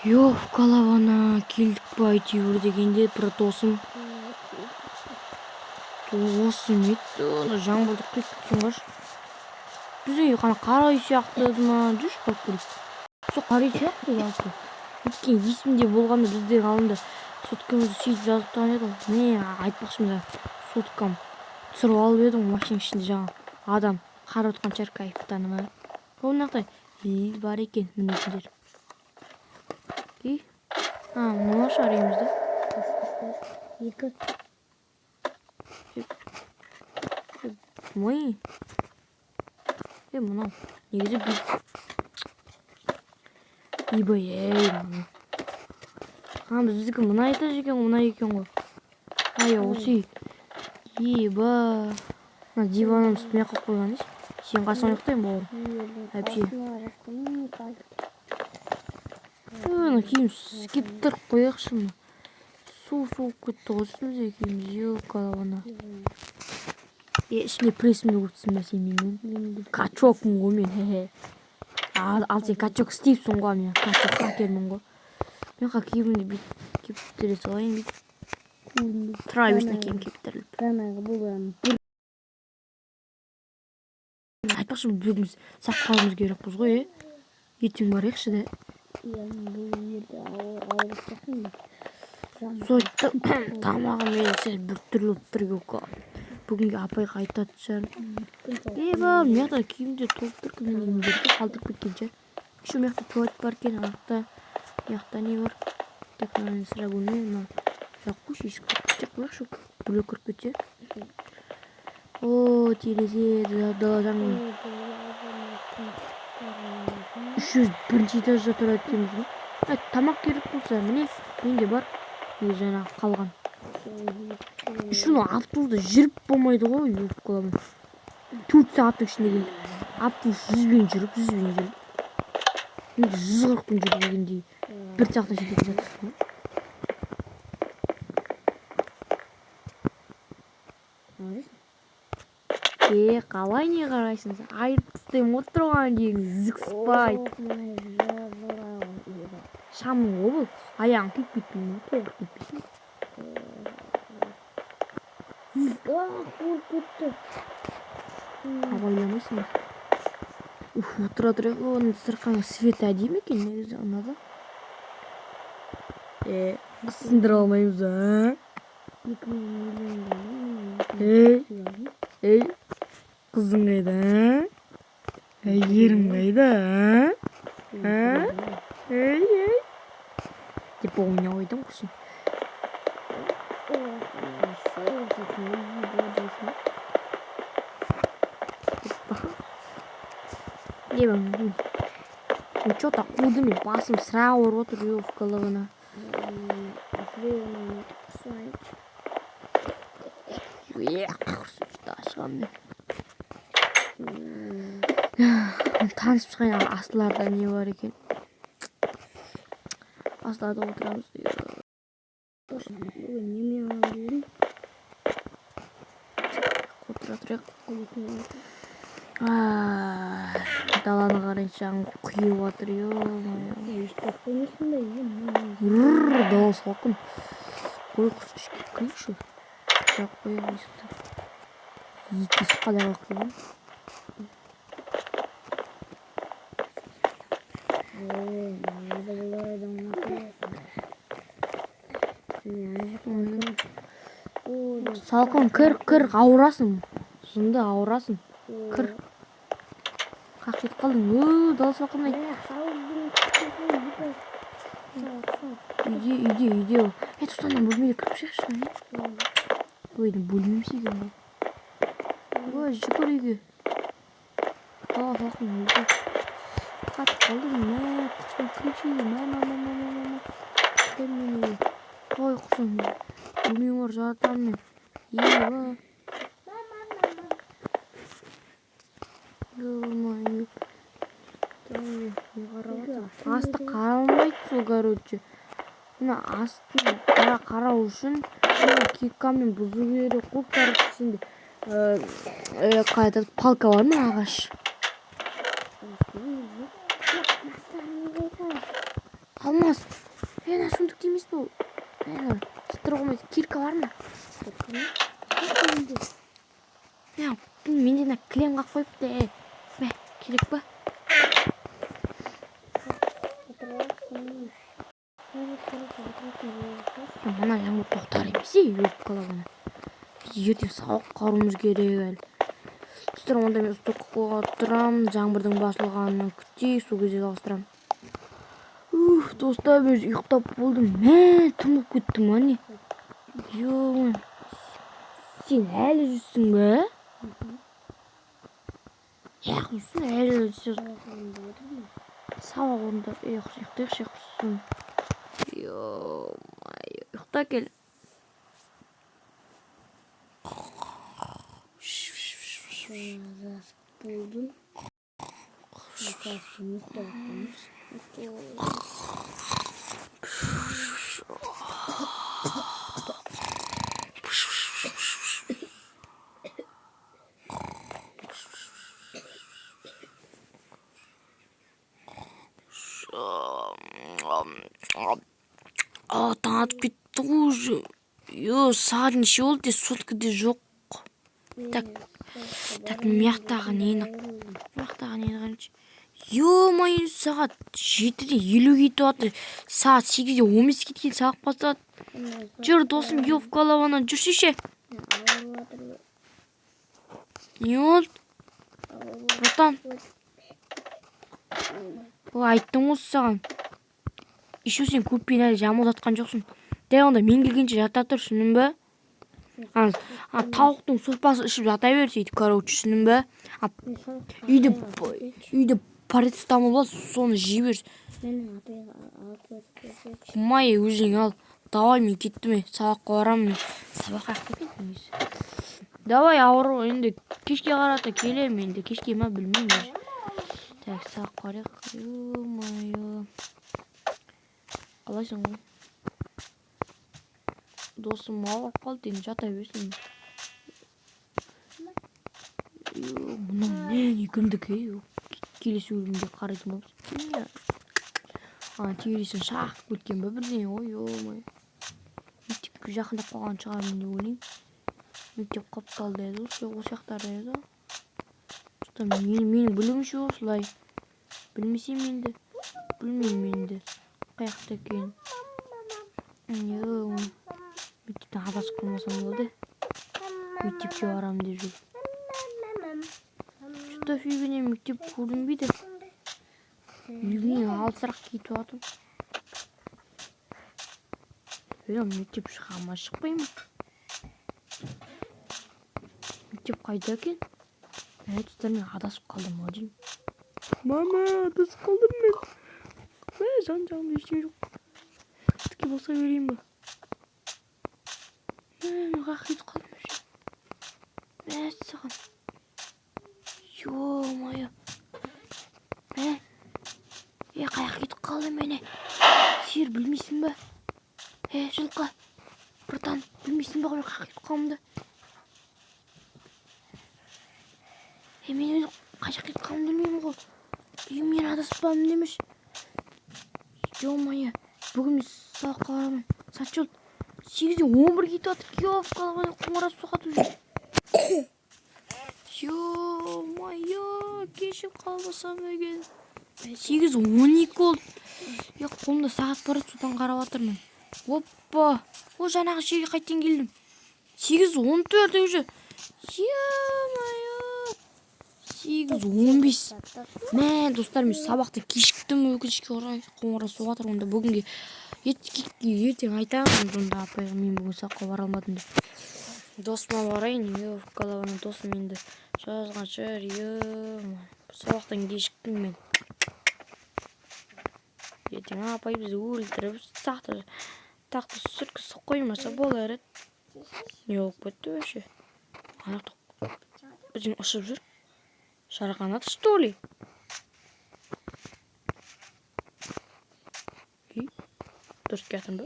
Yok kalavana келдік па әйтеуір дегенде бір досым осы нетті ана жаңбырды құйып кеткен қаш бізде қана қара үй сияқты ма жүрші барып көрейік сол қара үй сияқты жалпы өткен есімде болғанда біздің алдында соткамызды сөйтіп жазып тұрған еді ғой не айтпақшымын соткам түсіріп алып едім машинаның ішінде жаңа адам қарап отқан шығар капитаны ма ол жақта бар екен мінетін жер мына шығар үйімізде екі мы мынау негізі ибай біздікі мына этаж екен мына екен ғой осы үй еба мына диванның үстіне қойып қойған сен қасың ұйықтаймын бауырым әпше киім кептіріп қояқшы су суып кетті ғой үстімізде киіміміз қалағана ішімде прессімді көріпсің бе сен менің качокпын ғой мен ал сен качок стивсің ғой мен качок хакермін ғой мен киімімді бүйтіп кептіре салайын бүйтіп тұра берсін киім кептіріліп айтпақшы бүгін біз сақ қалуымыз керекпіз ғой ертең барайықшы да сөйтті тамағым мен сәл біртүрлі тұр бүгінгі апайға айтатын шығар мына жақта киімдер толып тұр кімдерге қалдырып кеткен шығар еще мына жақта туалет бар екен мына жақта не бар так мынаны сірә бөлме мына жақ қойшы есікті жақ қойшы біреу кіріп кетсе о терезе даладан бірінші этажда тұрады екенбіз ғой тамақ керек болса міне менде бар жаңағы қалған үшін автобуста жүріп болмайды ғой жүріп қаламын 4 сағаттың ішінде келді автобус жүзбен жүріп 140 жүріп дегендей 1 сағаттың ішінде жатырсың қалай не қарайсың айырып тастаймын отырған жерің зықспай шамың ғой бұл аяғың күйіп кетпей ме тоғыр кетпейсің абайламайсың отыра тұрайық оның сырқаңы свет әдемі екен негізі ұнады сындыра алмаймыз қызың қайда әйгерім қайда деп ойнап ойдым құсын что-то қудым басым сірә ауырып отыр в головына танысып шығайын астыларда не бар екен астыларда отырамыз отыра тұрайық даланы қарайыншы жаңбыр құйып жатыр дала салқын қой құс ішке кірейікші бірақ қояқ есікті екі есік қадағалап қойған салқын кір ауырасың жынды ауырасың кір қақ кетіп қалдың дала салқын үйде тұтаннан бөлмеге кіріп шығайықшы ойдың бөлмеміз екен ғой жүгір үйге дала салқын қатып қалдың құстан кірейікші ой құсым бөлмең бар жатамын мен асты қаралмайды сол короче мына астын қарау үшін кепкамен бұзу керек қой короче сенде қайда палка бар ма ағаш Алмас. Ана сундук деймесін ол. Сыттыра қоймайды. Кирка бар ма? Бұл менде клем қақ қойыпты. Мә, керек па? Мана жаңбыр тоқтар емес, өліп қалады ана. Ертең сабақ қаруымыз керек әлі. Достар, онда мен стокқа отырамын, жаңбырдың басылғанын күтейік, сол кезде жалғастырамын. Достар, мен ұйықтап болдым. Мә, тұнып кеттім, ане. Йоу, сен әлі жүрсің бе? Яқымсың, әлі жүрсің. Сабақ орында, ұйықтайықшы. Йоу, ұйықта кел. Buldum. Yakarsınız da bakınız. Таң атып кетті уже. Сағат неше болды, соткада жоқ. Так, мияқтағы нені қарайыншы. Ё-май, сағат 7-де 50 кетіп жатыр. Сағат 8-де 15 кеткен сабақ басталады. Жүр, досым, ев голована, жүрші. Не болды? Братан. Айттым осы саған. Еще сен көппен әлі жамылдатқан жоқсың. Дәл онда мен келгенше жата тұр, шының бе? Тауықтың сорпасы ішіп жата бер, сөйтіп, короче, шының бе? Үйде парацетамол бар, соны жей бер. Құмай, өзің ал. Давай, мен кеттім, сабаққа барамын. Сабаққа кеттім. Давай, ауыру, енді кешке қарата келем, енді кешке ма білмеймін. Так, сабаққа барайық. Ё-майо. Қалайсың ғой? Досым ауырып қалды, енді жата берсін. Мұның не кімдікі? Келесі өлімде қарайтын болсын. Тересін шақ көткен бі бірден, ой. Мектепке жақындап қалған шығармын деп ойлайым. Мектеп қапталды еді, осы жақтарда еді. Менің білімше осылай. Білмесем енді. Білмеймін енді. Қаяқта екен. Мектептен адасып қалмасам болды. Мектепке барам деп жүр. Что фигне, мектеп көрінбейді. Үйімнен алысырақ кетіп жатым. Мектеп шығама шықпаймын. Мектеп қайда екен? Достар, мен адасып қалдым ау деймін. Мама, адасып қалдым мен. Жан-жағымда ештеңе жоқ. Тіке болса берейін ба? Мен қақ кетіп қалдым уже. Саған. Ё-майо. Қаяқ кетіп қалды мені. Сер білмейсің ба? Жылқы. Братан, білмейсің ба ғой қақ кетіп қалымды? Мен өзі қайшақ кетіп қалым білмеймін ғой. Үйімнен адаспадым демеш. Ё-майо. Бүгін мен сабаққа барамын. Сәт жол. 8-де 11 кетіп жатыр. Кеп қалған қоңырау соғады уже. Ё-майо, кешіп қалмасам екен. 8:12 болды. Қолымда сағат бар, содан қарап жатырмын. Оппа. Жаңағы жерге қайтен келдім. 8:14 уже. Ё-майо. 8:15. Достар, мен сабақты кешіктім, өкінішке орай. Қоңырау соғады, онда бүгінге ертең айтамын, онда апайға мен бүгін сабаққа бара алмадым деп. Досыма барайын, голованы досым енді жазған шығар. Сабақтан кешіктім мен. Ертең апай бізді өлтіріп, тақты сүркісі қоймаса болар еді. Не болып кетті өше? Біздің ұшып жүр. Жарғанат, что ли? Дұрыс кетім бі?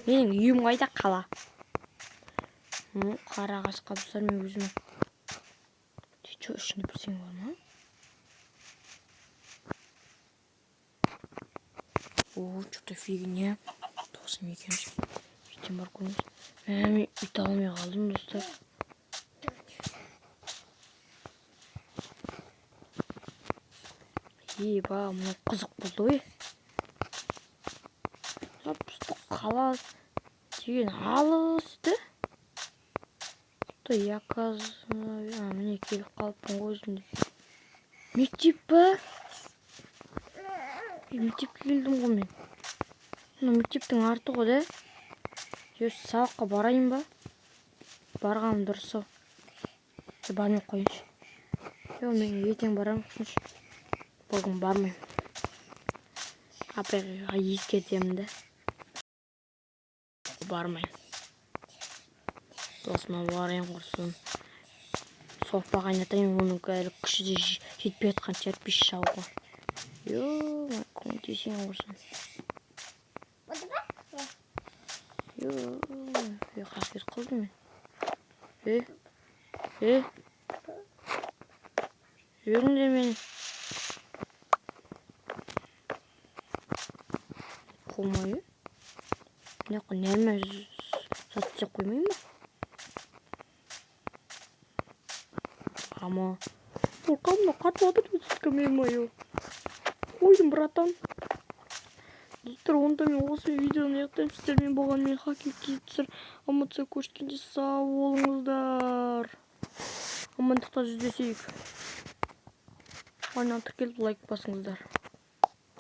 Менің үйім қайда қала? Қарағаш қабыстар мен өзіме. Че үшінде бірсең бар ма? О, что-то фигня. Тоқсан екенбіз. Ертең барып көреміз. Мен ит алмай қалдым, достар. Еба, мына қызық болды ғой. Просто қала деген алысты. Я міне келіп қалыппын ғой өзімде. Мектеп па? Мектепке келдім ғой мен. Мына мектептің арты ғой да. Сабаққа барайын ба? Барғаным дұрыс ау. Бармай қойыншы. Мен ертең барамын. Бүгін бармайым. Апайға ескертемін да. Бармайын. Досыма барайын құрсын. Соппа қайнатайын, оның әлі күші де жетпей жатқан шығар, пеш шауға. Көмектесейін құрсын. Қақет қылдым мен. Жүріңдер мені. Қоймай. Нәмі жатса қоймай ма? Ама. Қорқамын, қатып атыр өтіткі мен мойы. Қойдым, братан. Достар, онда мен осы видеоны аяқтаймын. Сіздермен болған мен Хакер Кидстер. Амандықта көріскенше сау болыңыздар. Амандықта жүздесейік. Айналып келіп лайк басыңыздар.